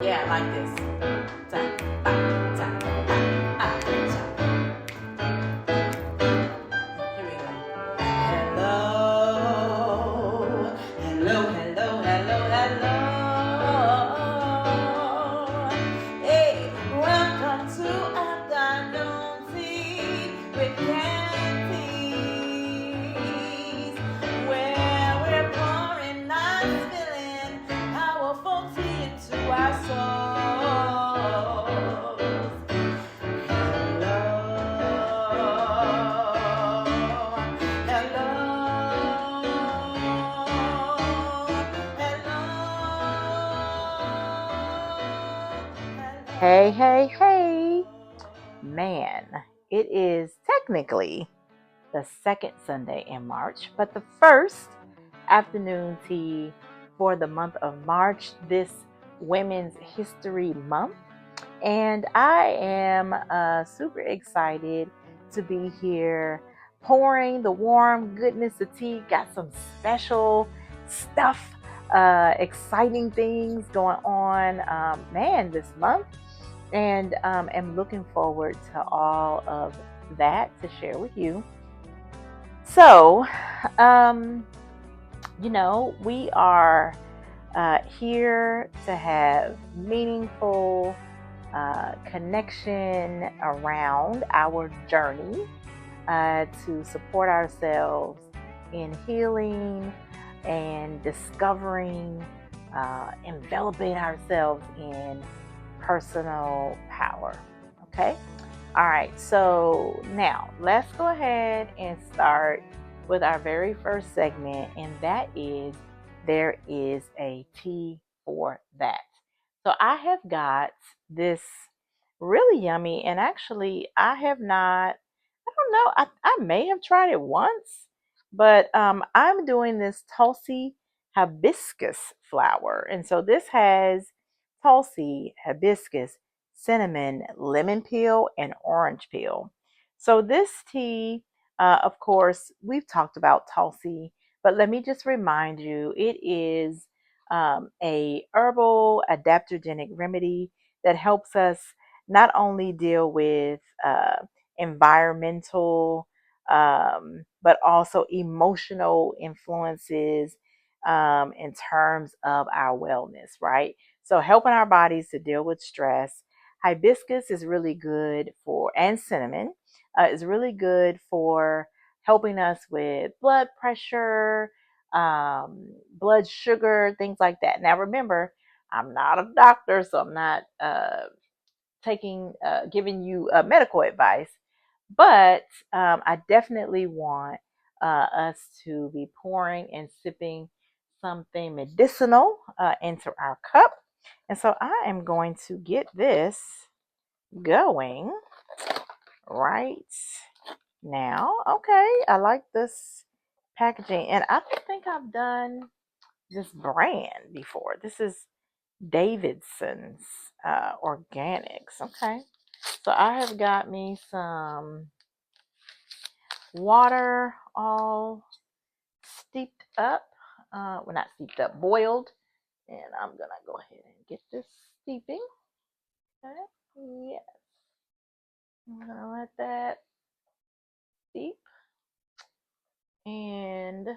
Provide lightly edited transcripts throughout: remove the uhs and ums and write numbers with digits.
Yeah, like this. Ta, ta, ta, ta, Here we go. Hello, hello, hello, hello, hello. Hey, welcome to Afternoon Tea with Cantiese, where we're pouring nice, filling, powerful tea into our souls. Hello, Hey, hey, hey. Man, it is technically the second Sunday in March, but the first afternoon tea for the month of March, this Women's History Month. And I am super excited to be here pouring the warm goodness of tea. Got some special stuff, exciting things going on, this month. And am looking forward to all of that to share with you. So, um, we are here to have meaningful connection around our journey to support ourselves in healing and discovering, enveloping ourselves in personal power. Okay? All right, so now let's go ahead and start with our very first segment, and that is There is a Tea for That. So I have got this really yummy, and actually, I have not, I don't know, I may have tried it once, but I'm doing this Tulsi hibiscus flower. And so this has Tulsi, hibiscus, cinnamon, lemon peel, and orange peel. So this tea, of course, we've talked about Tulsi, but let me just remind you, it is a herbal adaptogenic remedy that helps us not only deal with environmental, but also emotional influences in terms of our wellness, right? So, helping our bodies to deal with stress. Hibiscus is really good for, and cinnamon is really good for helping us with blood pressure, blood sugar, things like that. Now, remember, I'm not a doctor, so I'm not giving you medical advice, but I definitely want us to be pouring and sipping something medicinal into our cup. And so I am going to get this going right now. Okay, I like this packaging, and I don't think I've done this brand before. This is Davidson's Organics. Okay, so I have got me some water all steeped up. Well, not steeped up, boiled. And I'm going to go ahead and get this steeping. Okay. Yes. I'm going to let that steep and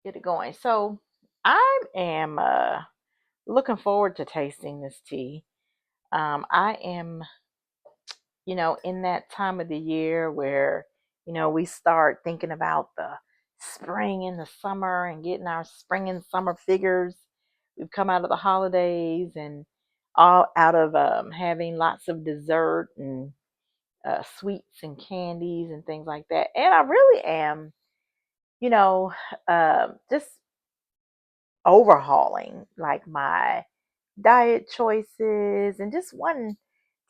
get it going. So I am looking forward to tasting this tea. I am, in that time of the year where, we start thinking about the spring and the summer and getting our spring and summer figures. We've come out of the holidays and all out of having lots of dessert and sweets and candies and things like that. And I really am, you know, just overhauling like my diet choices and just wanting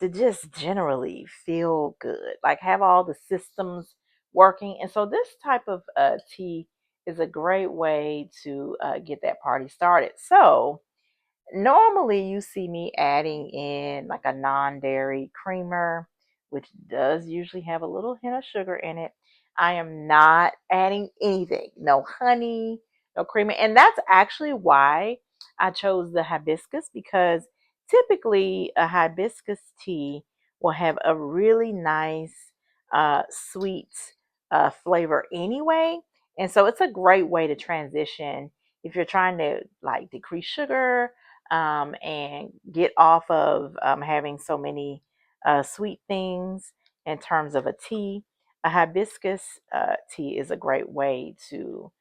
to just generally feel good, like have all the systems working. And so this type of tea is a great way to get that party started. So normally you see me adding in like a non-dairy creamer, which does usually have a little hint of sugar in it. I am not adding anything, no honey, no creamer. And that's actually why I chose the hibiscus because typically a hibiscus tea will have a really nice, sweet flavor anyway. And so it's a great way to transition if you're trying to like decrease sugar and get off of having so many sweet things in terms of a tea. A hibiscus tea is a great way to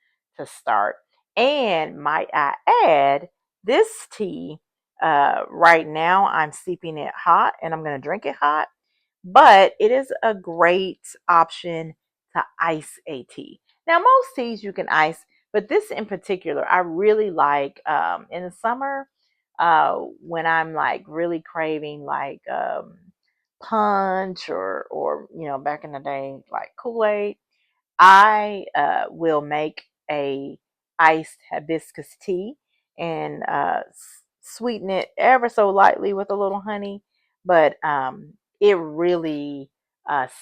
start. And might I add, this tea right now I'm steeping it hot and I'm going to drink it hot, but it is a great option to ice a tea. Now, most teas you can ice, but this in particular, I really like in the summer when I'm like really craving like punch or back in the day like Kool-Aid. I will make a iced hibiscus tea and sweeten it ever so lightly with a little honey, but it really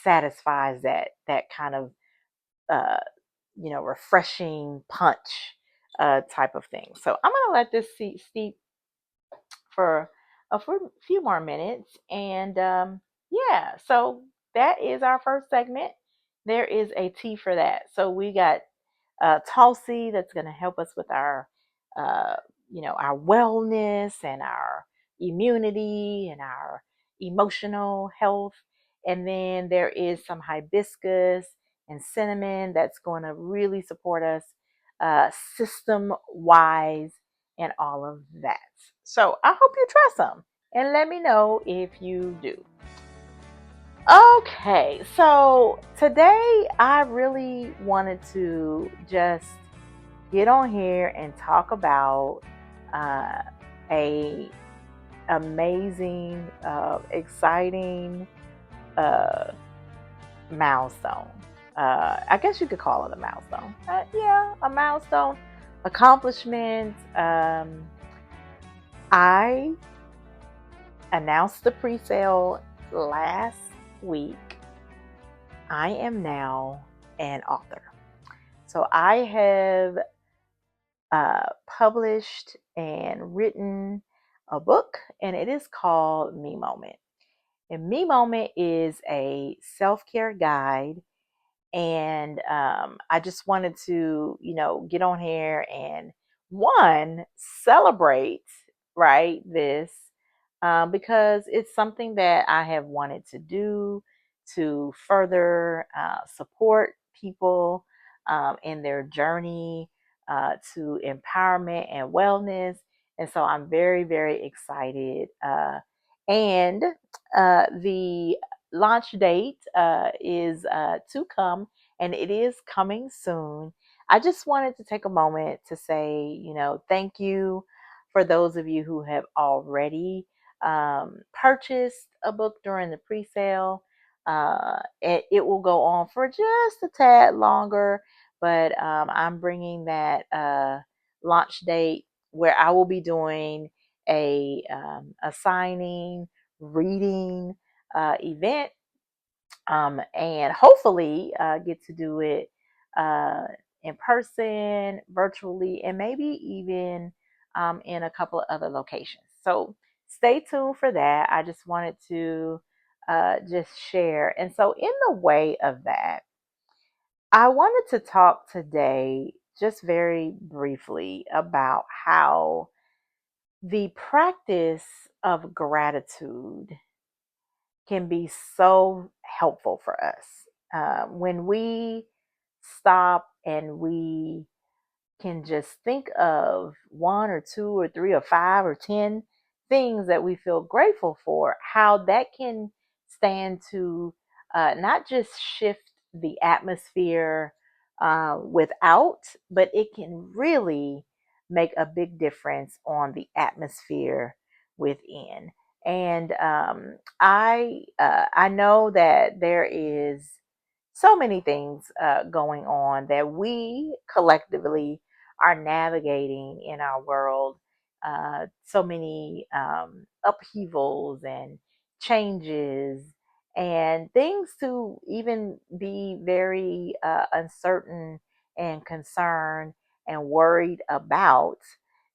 satisfies that kind of uh, refreshing punch type of thing. So I'm gonna let this steep for a few more minutes. And yeah, so that is our first segment. There is a tea for that. So we got Tulsi that's going to help us with uh, our wellness and our immunity and our emotional health. And then there is some hibiscus and cinnamon that's going to really support us system wise and all of that. So I hope you try some and let me know if you do. Okay, so today I really wanted to just get on here and talk about uh, a amazing, exciting uh, milestone. I guess you could call it a milestone. Yeah, a milestone accomplishment. I announced the pre-sale last week. I am now an author. So I have published and written a book, and it is called Me Moment. And Me Moment is a self care guide. And I just wanted to, get on here and one, celebrate, right, this because it's something that I have wanted to do to further support people in their journey to empowerment and wellness. And so I'm very, very excited. And the launch date is to come, and it is coming soon. I just wanted to take a moment to say, thank you for those of you who have already purchased a book during the pre-sale. It will go on for just a tad longer, but I'm bringing that launch date where I will be doing a signing, reading event, and hopefully get to do it uh, in person, virtually, and maybe even in a couple of other locations. So stay tuned for that. I just wanted to just share. And so, in the way of that, I wanted to talk today just very briefly about how the practice of gratitude can be so helpful for us. When we stop and we can just think of one or two or three or five or 10 things that we feel grateful for, how that can stand to not just shift the atmosphere without, but it can really make a big difference on the atmosphere within. And I know that there is so many things going on that we collectively are navigating in our world. So many upheavals and changes and things to even be very uncertain and concerned and worried about,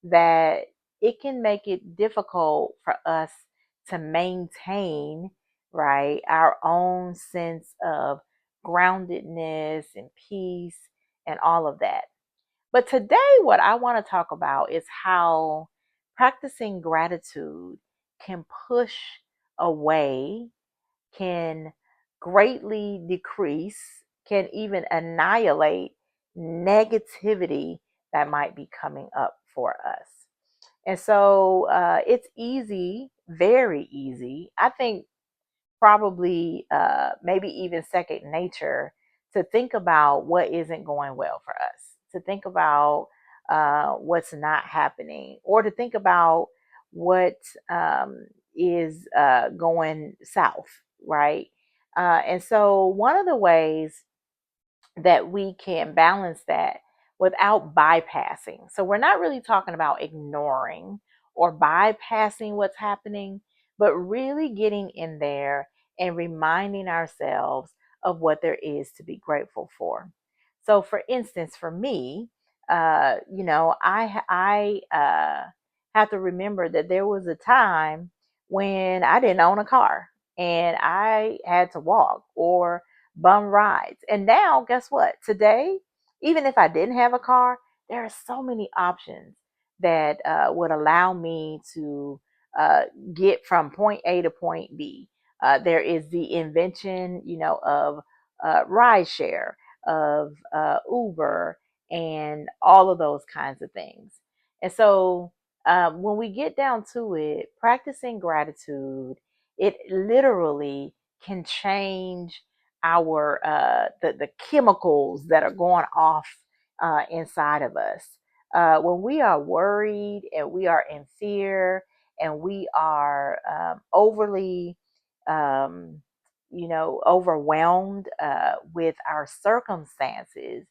that it can make it difficult for us to maintain, right, our own sense of groundedness and peace and all of that. But today, what I want to talk about is how practicing gratitude can push away, can greatly decrease, can even annihilate negativity that might be coming up for us. And so it's easy, very easy. I think probably maybe even second nature to think about what isn't going well for us, to think about what's not happening, or to think about what is going south, right? And so, one of the ways that we can balance that without bypassing. So we're not really talking about ignoring or bypassing what's happening, but really getting in there and reminding ourselves of what there is to be grateful for. So, for instance, for me, I have to remember that there was a time when I didn't own a car and I had to walk or bum rides. And now, guess what? Today, even if I didn't have a car, there are so many options that would allow me to uh, get from point A to point B. There is the invention, of rideshare, of Uber, and all of those kinds of things. And so, when we get down to it, practicing gratitude, it literally can change our the chemicals that are going off inside of us. When we are worried and we are in fear and we are overly, um, overwhelmed with our circumstances,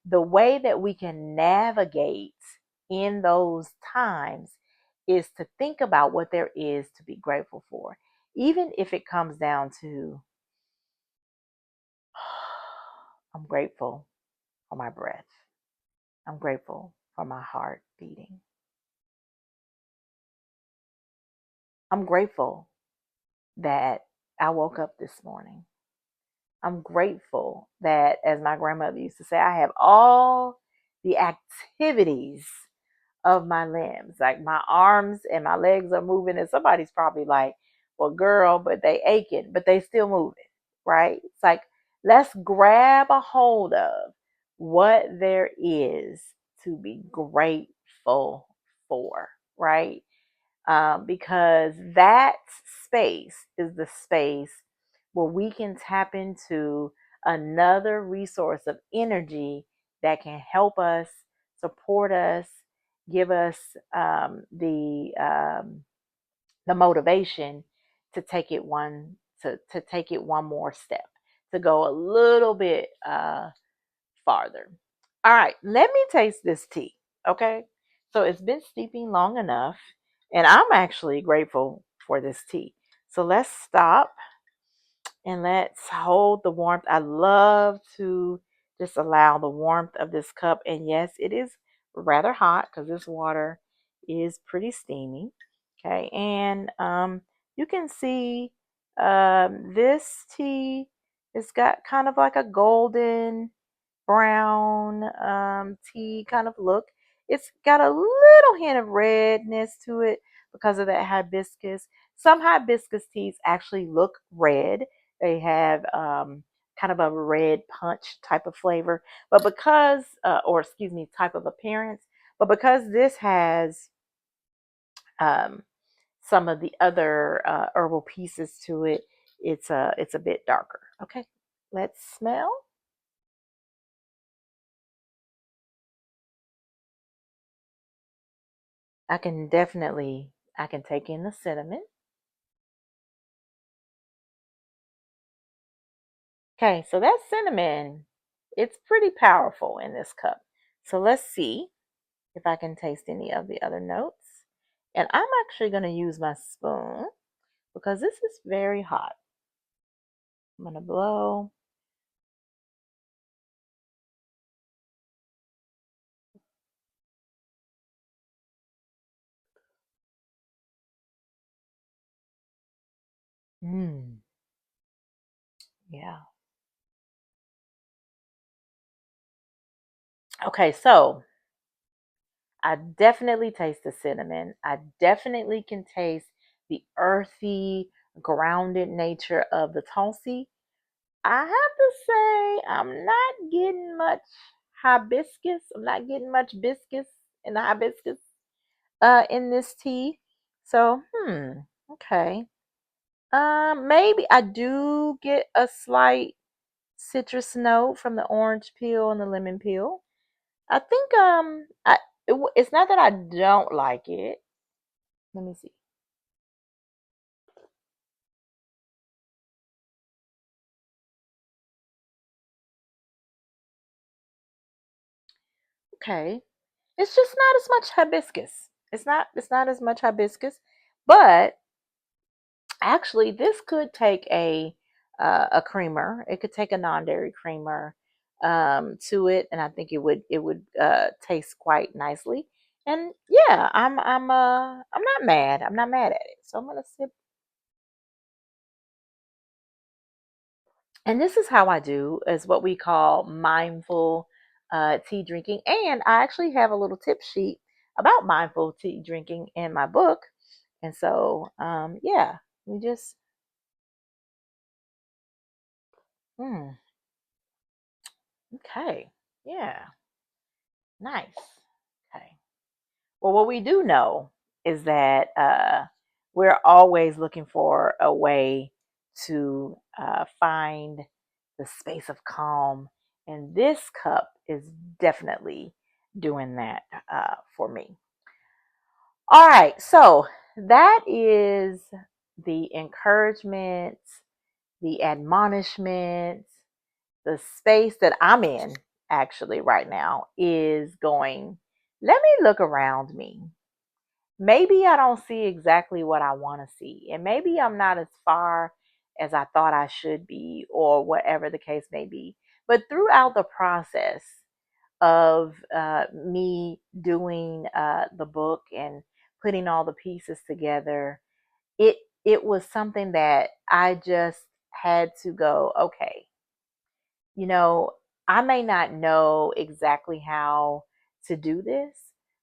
the way that we can navigate in those times is to think about what there is to be grateful for, even if it comes down to I'm grateful for my breath. I'm grateful for my heart beating. I'm grateful that I woke up this morning. I'm grateful that, as my grandmother used to say, I have all the activities of my limbs. Like my arms and my legs are moving, and somebody's probably like, well, girl, but they aching, but they still moving, right? It's like, let's grab a hold of what there is to be grateful for, right? Because that space is the space where we can tap into another resource of energy that can help us, support us, give us the motivation to take it to take it one more step, to go a little bit farther. All right, let me taste this tea. Okay, so it's been steeping long enough, and I'm actually grateful for this tea. So let's stop and let's hold the warmth. I love to just allow the warmth of this cup. And yes, it is rather hot because this water is pretty steamy. Okay, and you can see this tea, it's got kind of like a golden brown tea kind of look. It's got a little hint of redness to it because of that hibiscus. Some hibiscus teas actually look red. They have kind of a red punch type of flavor, but because, or excuse me, type of appearance. But because this has um, some of the other herbal pieces to it, it's a bit darker. Okay, let's smell. I can take in the cinnamon. Okay, so that cinnamon, it's pretty powerful in this cup. So let's see if I can taste any of the other notes. And I'm actually going to use my spoon because this is very hot. I'm going to blow. Mm, yeah. Okay, so I definitely taste the cinnamon. I definitely can taste the earthy, grounded nature of the Tulsi. I have to say, I'm not getting much hibiscus. I'm not getting much biscus in the hibiscus in this tea. So, okay. Maybe I do get a slight citrus note from the orange peel and the lemon peel. I think it's not that I don't like it. Let me see. Okay. It's just not as much hibiscus. It's not as much hibiscus, but actually this could take a creamer. It could take a non-dairy creamer to it, and I think it would taste quite nicely. And yeah, I'm not mad. I'm not mad at it. So I'm gonna sip. And this is how I do, is what we call mindful tea drinking. And I actually have a little tip sheet about mindful tea drinking in my book. And so, yeah, we just, mm, okay, yeah, nice. Okay. Well, what we do know is that we're always looking for a way to find the space of calm. And this cup is definitely doing that for me. All right. So that is the encouragement, the admonishment, the space that I'm in actually right now is going, let me look around me. Maybe I don't see exactly what I want to see, and maybe I'm not as far as I thought I should be, or whatever the case may be. But throughout the process of me doing the book and putting all the pieces together, it it was something that I just had to go, okay, you know, I may not know exactly how to do this,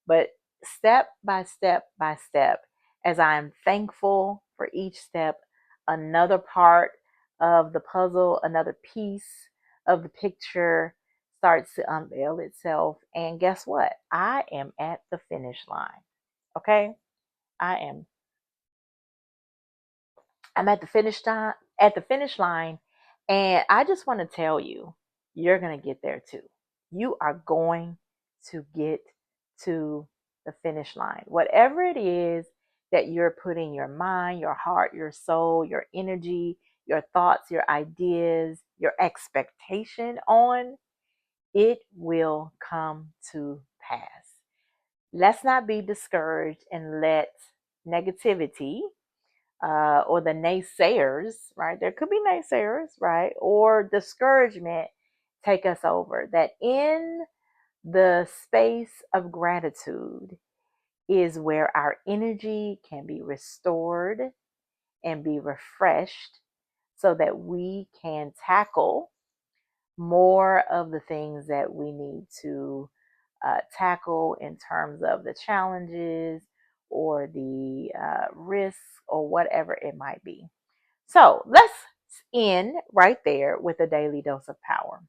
but step by step by step, as I am thankful for each step, another part of the puzzle, another piece of the picture starts to unveil itself. And guess what? I am at the finish line. Okay? I am I'm at the finish line, and I just want to tell you, you're going to get there too. You are going to get to the finish line. Whatever it is that you're putting your mind, your heart, your soul, your energy, your thoughts, your ideas, your expectation on, it will come to pass. Let's not be discouraged and let negativity or the naysayers, right? There could be naysayers, right? Or discouragement take us over. That in the space of gratitude is where our energy can be restored and be refreshed so that we can tackle more of the things that we need to tackle in terms of the challenges or the risks or whatever it might be. So let's end right there with a daily dose of power.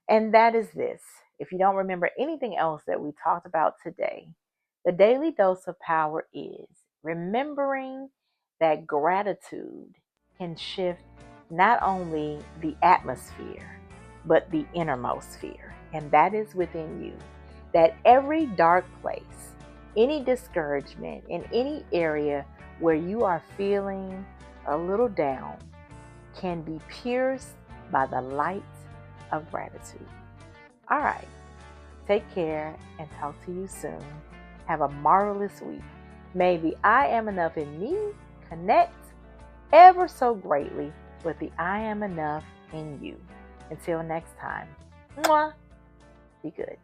And that is this. If you don't remember anything else that we talked about today, the daily dose of power is remembering that gratitude can shift not only the atmosphere, but the innermost sphere. And that is within you. That every dark place, any discouragement in any area where you are feeling a little down, can be pierced by the light of gratitude. All right. Take care and talk to you soon. Have a marvelous week. May the I am enough in me connect ever so greatly with the I am enough in you. Until next time, mwah, be good.